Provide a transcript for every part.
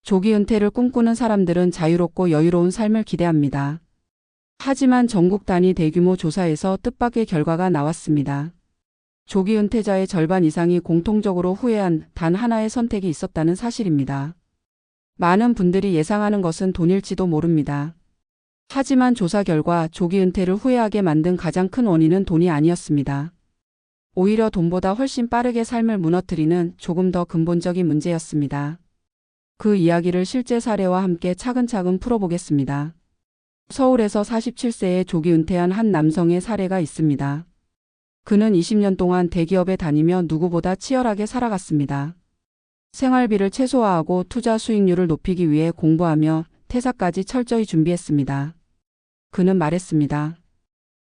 조기 은퇴를 꿈꾸는 사람들은 자유롭고 여유로운 삶을 기대합니다. 하지만 전국 단위 대규모 조사에서 뜻밖의 결과가 나왔습니다. 조기 은퇴자의 절반 이상이 공통적으로 후회한 단 하나의 선택이 있었다는 사실입니다. 많은 분들이 예상하는 것은 돈일지도 모릅니다. 하지만 조사 결과 조기 은퇴를 후회하게 만든 가장 큰 원인은 돈이 아니었습니다. 오히려 돈보다 훨씬 빠르게 삶을 무너뜨리는 조금 더 근본적인 문제였습니다. 그 이야기를 실제 사례와 함께 차근차근 풀어보겠습니다. 서울에서 47세에 조기 은퇴한 한 남성의 사례가 있습니다. 그는 20년 동안 대기업에 다니며 누구보다 치열하게 살아갔습니다. 생활비를 최소화하고 투자 수익률을 높이기 위해 공부하며 퇴사까지 철저히 준비했습니다. 그는 말했습니다.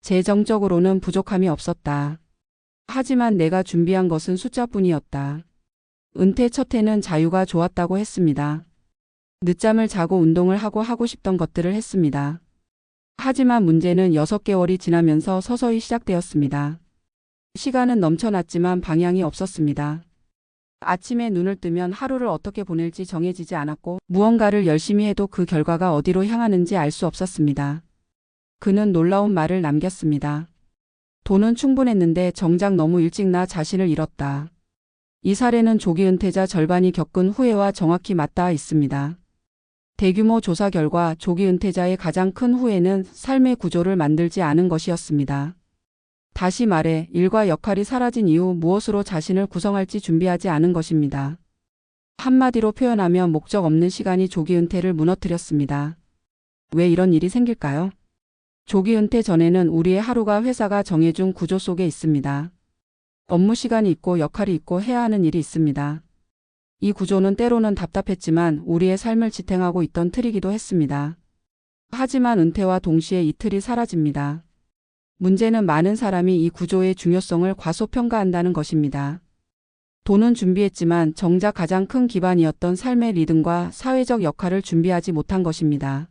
재정적으로는 부족함이 없었다. 하지만 내가 준비한 것은 숫자뿐이었다. 은퇴 첫 해는 자유가 좋았다고 했습니다. 늦잠을 자고 운동을 하고 싶던 것들을 했습니다. 하지만 문제는 6개월이 지나면서 서서히 시작되었습니다. 시간은 넘쳐났지만 방향이 없었습니다. 아침에 눈을 뜨면 하루를 어떻게 보낼지 정해지지 않았고 무언가를 열심히 해도 그 결과가 어디로 향하는지 알 수 없었습니다. 그는 놀라운 말을 남겼습니다. 돈은 충분했는데 정작 너무 일찍 나 자신을 잃었다. 이 사례는 조기 은퇴자 절반이 겪은 후회와 정확히 맞닿아 있습니다. 대규모 조사 결과 조기 은퇴자의 가장 큰 후회는 삶의 구조를 만들지 않은 것이었습니다. 다시 말해 일과 역할이 사라진 이후 무엇으로 자신을 구성할지 준비하지 않은 것입니다. 한마디로 표현하면 목적 없는 시간이 조기 은퇴를 무너뜨렸습니다. 왜 이런 일이 생길까요? 조기 은퇴 전에는 우리의 하루가 회사가 정해준 구조 속에 있습니다. 업무 시간이 있고 역할이 있고 해야 하는 일이 있습니다. 이 구조는 때로는 답답했지만 우리의 삶을 지탱하고 있던 틀이기도 했습니다. 하지만 은퇴와 동시에 이 틀이 사라집니다. 문제는 많은 사람이 이 구조의 중요성을 과소평가한다는 것입니다. 돈은 준비했지만 정작 가장 큰 기반이었던 삶의 리듬과 사회적 역할을 준비하지 못한 것입니다.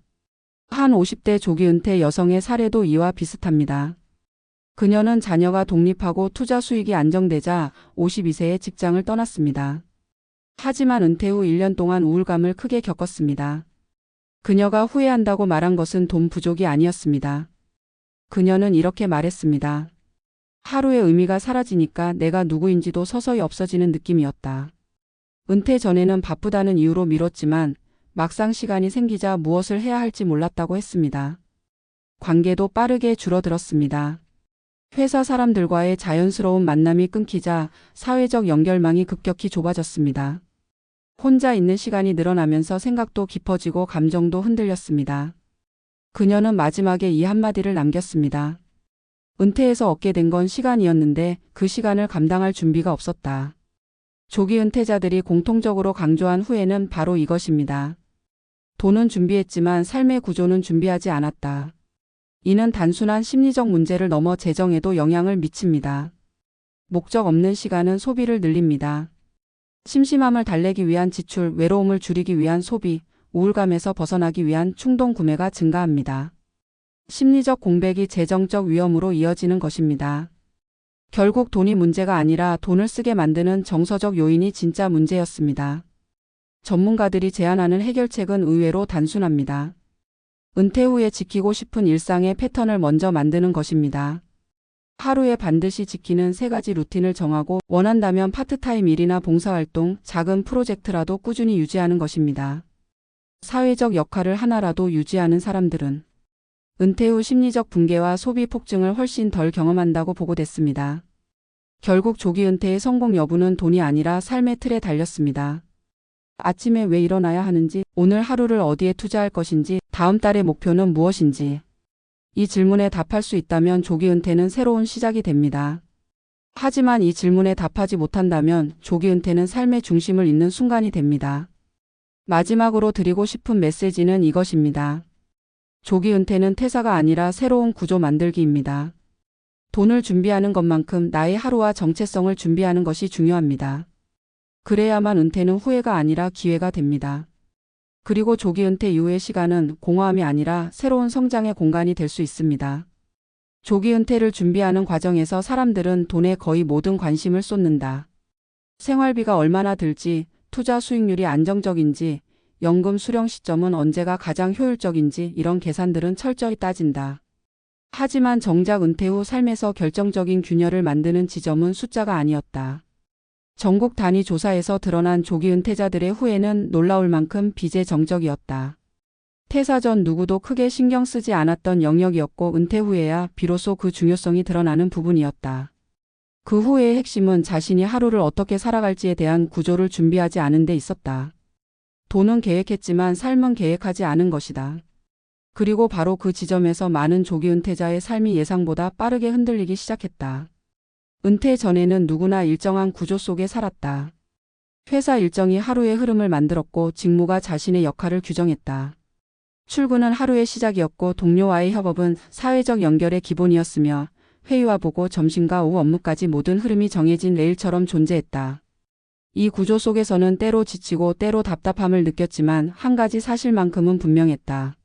한 50대 조기 은퇴 여성의 사례도 이와 비슷합니다. 그녀는 자녀가 독립하고 투자 수익이 안정되자 52세에 직장을 떠났습니다. 하지만 은퇴 후 1년 동안 우울감을 크게 겪었습니다. 그녀가 후회한다고 말한 것은 돈 부족이 아니었습니다. 그녀는 이렇게 말했습니다. 하루의 의미가 사라지니까 내가 누구인지도 서서히 없어지는 느낌이었다. 은퇴 전에는 바쁘다는 이유로 미뤘지만 막상 시간이 생기자 무엇을 해야 할지 몰랐다고 했습니다. 관계도 빠르게 줄어들었습니다. 회사 사람들과의 자연스러운 만남이 끊기자 사회적 연결망이 급격히 좁아졌습니다. 혼자 있는 시간이 늘어나면서 생각도 깊어지고 감정도 흔들렸습니다. 그녀는 마지막에 이 한마디를 남겼습니다. 은퇴해서 얻게 된 건 시간이었는데 그 시간을 감당할 준비가 없었다. 조기 은퇴자들이 공통적으로 강조한 후회는 바로 이것입니다. 돈은 준비했지만 삶의 구조는 준비하지 않았다. 이는 단순한 심리적 문제를 넘어 재정에도 영향을 미칩니다. 목적 없는 시간은 소비를 늘립니다. 심심함을 달래기 위한 지출, 외로움을 줄이기 위한 소비, 우울감에서 벗어나기 위한 충동 구매가 증가합니다. 심리적 공백이 재정적 위험으로 이어지는 것입니다. 결국 돈이 문제가 아니라 돈을 쓰게 만드는 정서적 요인이 진짜 문제였습니다. 전문가들이 제안하는 해결책은 의외로 단순합니다. 은퇴 후에 지키고 싶은 일상의 패턴을 먼저 만드는 것입니다. 하루에 반드시 지키는 3가지 루틴을 정하고 원한다면 파트타임 일이나 봉사활동, 작은 프로젝트라도 꾸준히 유지하는 것입니다. 사회적 역할을 하나라도 유지하는 사람들은 은퇴 후 심리적 붕괴와 소비 폭증을 훨씬 덜 경험한다고 보고됐습니다. 결국 조기 은퇴의 성공 여부는 돈이 아니라 삶의 틀에 달렸습니다. 아침에 왜 일어나야 하는지, 오늘 하루를 어디에 투자할 것인지, 다음 달의 목표는 무엇인지. 이 질문에 답할 수 있다면 조기 은퇴는 새로운 시작이 됩니다. 하지만 이 질문에 답하지 못한다면 조기 은퇴는 삶의 중심을 잃는 순간이 됩니다. 마지막으로 드리고 싶은 메시지는 이것입니다. 조기 은퇴는 퇴사가 아니라 새로운 구조 만들기입니다. 돈을 준비하는 것만큼 나의 하루와 정체성을 준비하는 것이 중요합니다. 그래야만 은퇴는 후회가 아니라 기회가 됩니다. 그리고 조기 은퇴 이후의 시간은 공허함이 아니라 새로운 성장의 공간이 될 수 있습니다. 조기 은퇴를 준비하는 과정에서 사람들은 돈에 거의 모든 관심을 쏟는다. 생활비가 얼마나 들지, 투자 수익률이 안정적인지, 연금 수령 시점은 언제가 가장 효율적인지 이런 계산들은 철저히 따진다. 하지만 정작 은퇴 후 삶에서 결정적인 균열을 만드는 지점은 숫자가 아니었다. 전국 단위 조사에서 드러난 조기 은퇴자들의 후회는 놀라울 만큼 비재정적이었다. 퇴사 전 누구도 크게 신경 쓰지 않았던 영역이었고 은퇴 후에야 비로소 그 중요성이 드러나는 부분이었다. 그 후회의 핵심은 자신이 하루를 어떻게 살아갈지에 대한 구조를 준비하지 않은 데 있었다. 돈은 계획했지만 삶은 계획하지 않은 것이다. 그리고 바로 그 지점에서 많은 조기 은퇴자의 삶이 예상보다 빠르게 흔들리기 시작했다. 은퇴 전에는 누구나 일정한 구조 속에 살았다. 회사 일정이 하루의 흐름을 만들었고 직무가 자신의 역할을 규정했다. 출근은 하루의 시작이었고 동료와의 협업은 사회적 연결의 기본이었으며 회의와 보고 점심과 오후 업무까지 모든 흐름이 정해진 레일처럼 존재했다. 이 구조 속에서는 때로 지치고 때로 답답함을 느꼈지만 한 가지 사실만큼은 분명했다.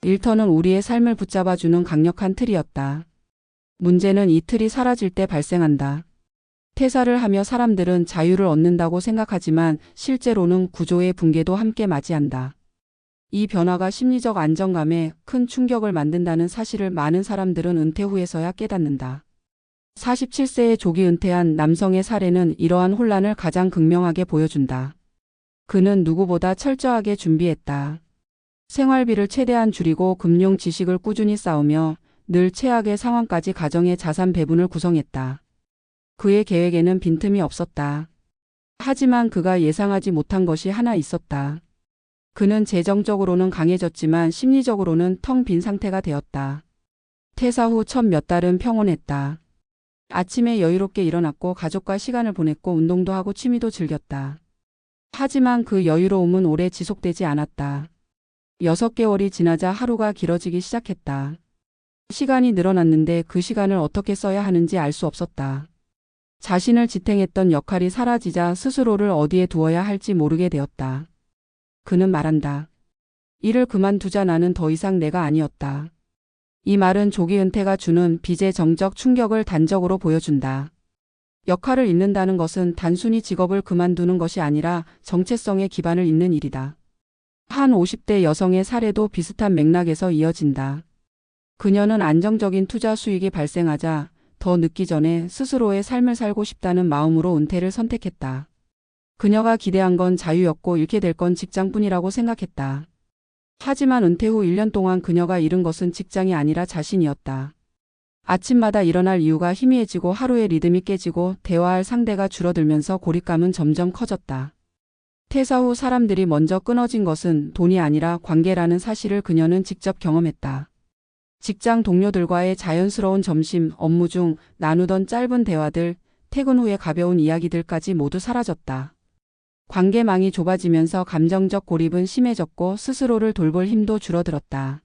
일터는 우리의 삶을 붙잡아주는 강력한 틀이었다. 문제는 이 틀이 사라질 때 발생한다. 퇴사를 하며 사람들은 자유를 얻는다고 생각하지만 실제로는 구조의 붕괴도 함께 맞이한다. 이 변화가 심리적 안정감에 큰 충격을 만든다는 사실을 많은 사람들은 은퇴 후에서야 깨닫는다. 47세에 조기 은퇴한 남성의 사례는 이러한 혼란을 가장 극명하게 보여준다. 그는 누구보다 철저하게 준비했다. 생활비를 최대한 줄이고 금융 지식을 꾸준히 쌓으며 늘 최악의 상황까지 가정의 자산 배분을 구성했다. 그의 계획에는 빈틈이 없었다. 하지만 그가 예상하지 못한 것이 하나 있었다. 그는 재정적으로는 강해졌지만 심리적으로는 텅 빈 상태가 되었다. 퇴사 후 첫 몇 달은 평온했다. 아침에 여유롭게 일어났고 가족과 시간을 보냈고 운동도 하고 취미도 즐겼다. 하지만 그 여유로움은 오래 지속되지 않았다. 6개월이 지나자 하루가 길어지기 시작했다. 시간이 늘어났는데 그 시간을 어떻게 써야 하는지 알 수 없었다. 자신을 지탱했던 역할이 사라지자 스스로를 어디에 두어야 할지 모르게 되었다. 그는 말한다. 일을 그만두자. 나는 더 이상 내가 아니었다. 이 말은 조기 은퇴가 주는 비재정적 충격을 단적으로 보여준다. 역할을 잃는다는 것은 단순히 직업을 그만두는 것이 아니라 정체성의 기반을 잃는 일이다. 한 50대 여성의 사례도 비슷한 맥락에서 이어진다. 그녀는 안정적인 투자 수익이 발생하자 더 늦기 전에 스스로의 삶을 살고 싶다는 마음으로 은퇴를 선택했다. 그녀가 기대한 건 자유였고 잃게 될 건 직장뿐이라고 생각했다. 하지만 은퇴 후 1년 동안 그녀가 잃은 것은 직장이 아니라 자신이었다. 아침마다 일어날 이유가 희미해지고 하루의 리듬이 깨지고 대화할 상대가 줄어들면서 고립감은 점점 커졌다. 퇴사 후 사람들이 먼저 끊어진 것은 돈이 아니라 관계라는 사실을 그녀는 직접 경험했다. 직장 동료들과의 자연스러운 점심, 업무 중 나누던 짧은 대화들, 퇴근 후의 가벼운 이야기들까지 모두 사라졌다. 관계망이 좁아지면서 감정적 고립은 심해졌고 스스로를 돌볼 힘도 줄어들었다.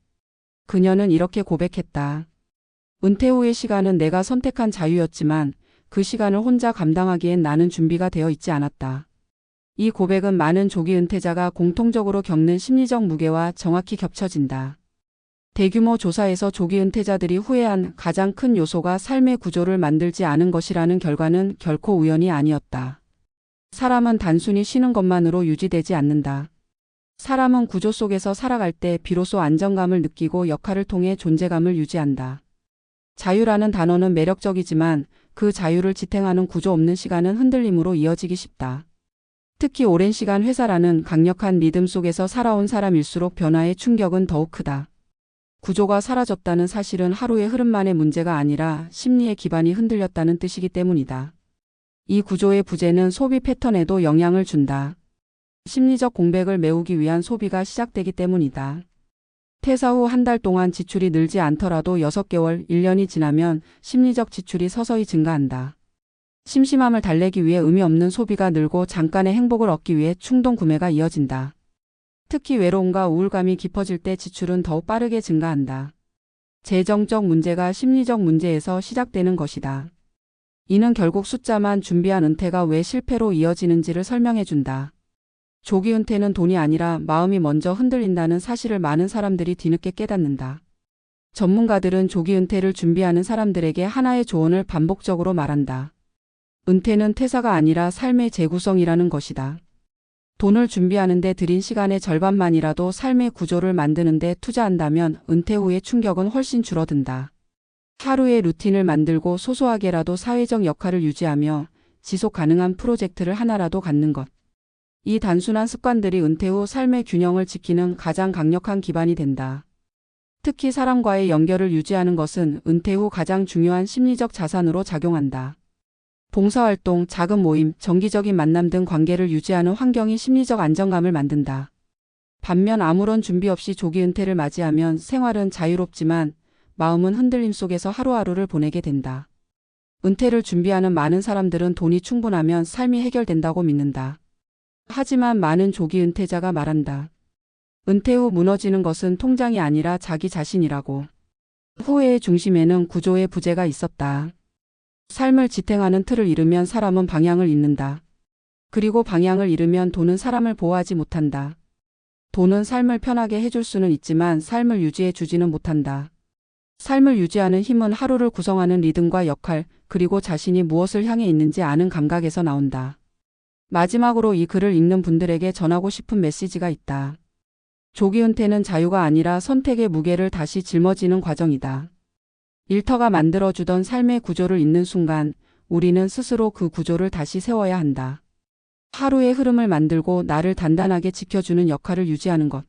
그녀는 이렇게 고백했다. 은퇴 후의 시간은 내가 선택한 자유였지만 그 시간을 혼자 감당하기엔 나는 준비가 되어 있지 않았다. 이 고백은 많은 조기 은퇴자가 공통적으로 겪는 심리적 무게와 정확히 겹쳐진다. 대규모 조사에서 조기 은퇴자들이 후회한 가장 큰 요소가 삶의 구조를 만들지 않은 것이라는 결과는 결코 우연이 아니었다. 사람은 단순히 쉬는 것만으로 유지되지 않는다. 사람은 구조 속에서 살아갈 때 비로소 안정감을 느끼고 역할을 통해 존재감을 유지한다. 자유라는 단어는 매력적이지만 그 자유를 지탱하는 구조 없는 시간은 흔들림으로 이어지기 쉽다. 특히 오랜 시간 회사라는 강력한 리듬 속에서 살아온 사람일수록 변화의 충격은 더욱 크다. 구조가 사라졌다는 사실은 하루의 흐름만의 문제가 아니라 심리의 기반이 흔들렸다는 뜻이기 때문이다. 이 구조의 부재는 소비 패턴에도 영향을 준다. 심리적 공백을 메우기 위한 소비가 시작되기 때문이다. 퇴사 후 한 달 동안 지출이 늘지 않더라도 6개월, 1년이 지나면 심리적 지출이 서서히 증가한다. 심심함을 달래기 위해 의미 없는 소비가 늘고 잠깐의 행복을 얻기 위해 충동 구매가 이어진다. 특히 외로움과 우울감이 깊어질 때 지출은 더욱 빠르게 증가한다. 재정적 문제가 심리적 문제에서 시작되는 것이다. 이는 결국 숫자만 준비한 은퇴가 왜 실패로 이어지는지를 설명해준다. 조기 은퇴는 돈이 아니라 마음이 먼저 흔들린다는 사실을 많은 사람들이 뒤늦게 깨닫는다. 전문가들은 조기 은퇴를 준비하는 사람들에게 하나의 조언을 반복적으로 말한다. 은퇴는 퇴사가 아니라 삶의 재구성이라는 것이다. 돈을 준비하는 데 들인 시간의 절반만이라도 삶의 구조를 만드는 데 투자한다면 은퇴 후의 충격은 훨씬 줄어든다. 하루의 루틴을 만들고 소소하게라도 사회적 역할을 유지하며 지속 가능한 프로젝트를 하나라도 갖는 것. 이 단순한 습관들이 은퇴 후 삶의 균형을 지키는 가장 강력한 기반이 된다. 특히 사람과의 연결을 유지하는 것은 은퇴 후 가장 중요한 심리적 자산으로 작용한다. 봉사활동, 작은 모임, 정기적인 만남 등 관계를 유지하는 환경이 심리적 안정감을 만든다. 반면 아무런 준비 없이 조기 은퇴를 맞이하면 생활은 자유롭지만 마음은 흔들림 속에서 하루하루를 보내게 된다. 은퇴를 준비하는 많은 사람들은 돈이 충분하면 삶이 해결된다고 믿는다. 하지만 많은 조기 은퇴자가 말한다. 은퇴 후 무너지는 것은 통장이 아니라 자기 자신이라고. 후회의 중심에는 구조의 부재가 있었다. 삶을 지탱하는 틀을 잃으면 사람은 방향을 잃는다. 그리고 방향을 잃으면 돈은 사람을 보호하지 못한다. 돈은 삶을 편하게 해줄 수는 있지만 삶을 유지해 주지는 못한다. 삶을 유지하는 힘은 하루를 구성하는 리듬과 역할, 그리고 자신이 무엇을 향해 있는지 아는 감각에서 나온다. 마지막으로 이 글을 읽는 분들에게 전하고 싶은 메시지가 있다. 조기 은퇴는 자유가 아니라 선택의 무게를 다시 짊어지는 과정이다. 일터가 만들어주던 삶의 구조를 잇는 순간 우리는 스스로 그 구조를 다시 세워야 한다. 하루의 흐름을 만들고 나를 단단하게 지켜주는 역할을 유지하는 것.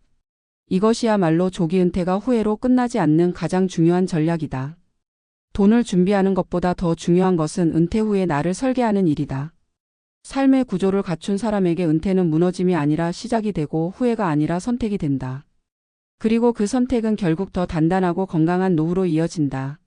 이것이야말로 조기 은퇴가 후회로 끝나지 않는 가장 중요한 전략이다. 돈을 준비하는 것보다 더 중요한 것은 은퇴 후에 나를 설계하는 일이다. 삶의 구조를 갖춘 사람에게 은퇴는 무너짐이 아니라 시작이 되고 후회가 아니라 선택이 된다. 그리고 그 선택은 결국 더 단단하고 건강한 노후로 이어진다.